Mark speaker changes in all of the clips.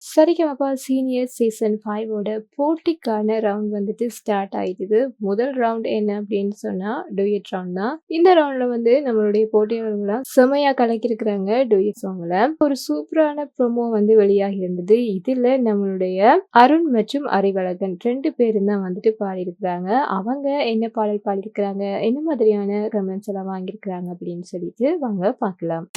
Speaker 1: Sa Re Ga Ma Pa senior season 5 ஓட போட்டிக்கான round வந்துட்டு ஸ்டார்ட் ஆயிடுது. முதல் ரவுண்ட் என்ன அப்படின்னு சொன்னா, டூயட் ரவுண்ட் தான். இந்த ரவுண்ட்ல வந்து நம்மளுடைய போட்டியாளர்கள்லாம் செமையா கலக்கியிருக்கிறாங்க டூயட் சாங்ல. ஒரு சூப்பரான ப்ரோமோ வந்து வெளியாகி இருந்தது. இதுல நம்மளுடைய அருண் மற்றும் அறிவழகன் 2 பேரும் தான் வந்துட்டு பாடியிருக்கிறாங்க. அவங்க என்ன பாடல் பாடியிருக்கிறாங்க, என்ன மாதிரியான கமெண்ட்ஸ் எல்லாம் வாங்கியிருக்கிறாங்க அப்படின்னு சொல்லிட்டு வாங்க பார்க்கலாம்.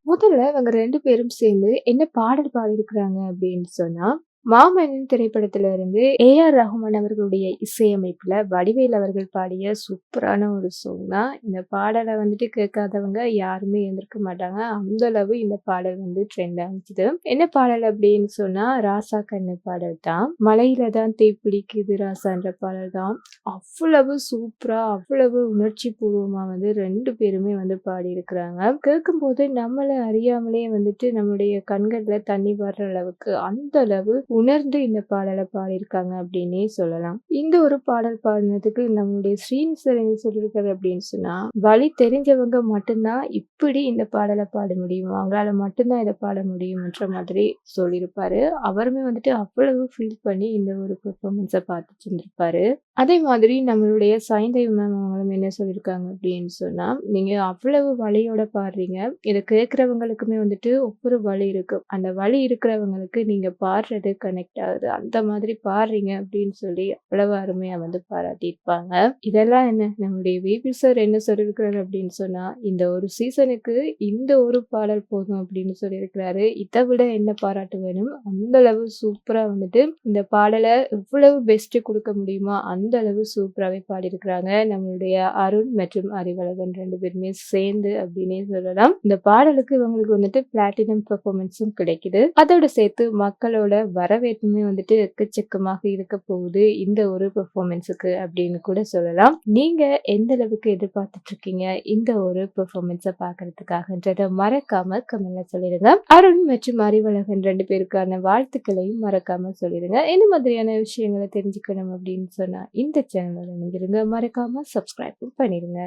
Speaker 1: முதல்ல இவங்க 2 பேரும் சேர்ந்து என்ன பாடல் பாடியிருக்கிறாங்க அப்படின்னு சொன்னா, மாமன்னன் திரைப்படத்துல இருந்து ஏ.ஆர். ரஹ்மான் அவர்களுடைய இசையமைப்புல வடிவேலு அவர்கள் பாடிய சூப்பரான ஒரு சாங் தான். இந்த பாடல வந்துட்டு கேட்காதவங்க யாருமே இருந்திருக்க மாட்டாங்க. அந்த அளவு இந்த பாடல் வந்து ட்ரெண்ட் ஆச்சுது. என்ன பாடல் அப்படின்னு சொன்னா, ராசா கண்ணு பாடல் தான். மலையில தான் தீ பிடிக்குது ராசான்ற பாடல் தான். அவ்வளவு சூப்பரா, அவ்வளவு உணர்ச்சி பூர்வமா வந்து 2 பேருமே வந்து பாடியிருக்கிறாங்க. கேட்கும்போது நம்மள அறியாமலே வந்துட்டு நம்மளுடைய கண்கள்ல தண்ணி வர்ற அளவுக்கு அந்த அளவு உணர்ந்து இந்த பாடல பாடியிருக்காங்க அப்படின்னே சொல்லலாம். இந்த ஒரு பாடல் பாடினதுக்கு நம்மளுடைய ஸ்ரீனி சார் என்ன சொல்லியிருக்காரு அப்படின்னு சொன்னா, வழி தெரிஞ்சவங்க மட்டும்தான் இப்படி இந்த பாடல பாட முடியும். அவங்களால மட்டும்தான் இத பாட முடியும்ன்ற மாதிரி சொல்லியிருப்பாரு. அவருமே வந்துட்டு அவ்வளவு ஃபீல் பண்ணி இந்த ஒரு பெர்ஃபார்மன்ஸ பார்த்துட்டு இருந்திருப்பாரு. அதே மாதிரி நம்மளுடைய சைந்தவி மேம் அவங்களும் என்ன சொல்லியிருக்காங்க அப்படின்னு சொன்னா, நீங்க அவ்வளவு வலியோட பாடுறீங்க. இத கேட்கிறவங்களுக்குமே வந்துட்டு ஒவ்வொரு வலி இருக்கும். அந்த வலி இருக்கிறவங்களுக்கு நீங்க பாடுறது கனெக்ட் ஆகுது. அந்த மாதிரி பாடுறீங்க அப்படின்னு சொல்லி அவ்வளவு அருமையா வந்து பாராட்டியிருப்பாங்க. இதெல்லாம் என்ன நம்முடைய விபி சார் என்ன சொல்லியிருக்கிறாரு அப்படின்னு சொன்னா, இந்த ஒரு சீசனுக்கு இந்த ஒரு பாடல் போதும் அப்படின்னு சொல்லியிருக்கிறாரு. இத விட என்ன பாராட்டு வேணும்? அந்த அளவு சூப்பரா வந்துட்டு இந்த பாடல எவ்வளவு பெஸ்ட் குடுக்க முடியுமோ அந்த அளவு சூப்பராவே பாடியிருக்கிறாங்க. நம்மளுடைய அருண் மற்றும் அறிவழகன் 2 பேருமே சேர்ந்து அப்படின்னே சொல்லலாம். இந்த பாடலுக்கு இவங்களுக்கு வந்துட்டு பிளாட்டினம் பெர்ஃபார்மன்ஸும் கிடைக்குது. அதோட சேர்த்து மக்களோட வரவேற்புமே வந்துட்டு எக்கச்சக்கமாக இருக்க போகுது இந்த ஒரு பெர்ஃபார்மன்ஸுக்கு அப்படின்னு கூட சொல்லலாம். நீங்க எந்த அளவுக்கு எதிர்பார்த்துட்டு இருக்கீங்க இந்த ஒரு பெர்ஃபார்மன்ஸ பார்க்கறதுக்காகன்றத மறக்காம கமெண்ட்ல சொல்லிடுங்க. அருண் மற்றும் அறிவழகன் 2 பேருக்கான வாழ்த்துக்களையும் மறக்காம சொல்லிடுங்க. என்ன மாதிரியான விஷயங்களை தெரிஞ்சுக்கணும் அப்படின்னு சொன்னா இந்த சேனலோட இணைந்திருங்க. மறக்காம சப்ஸ்கிரைபும் பண்ணிடுங்க.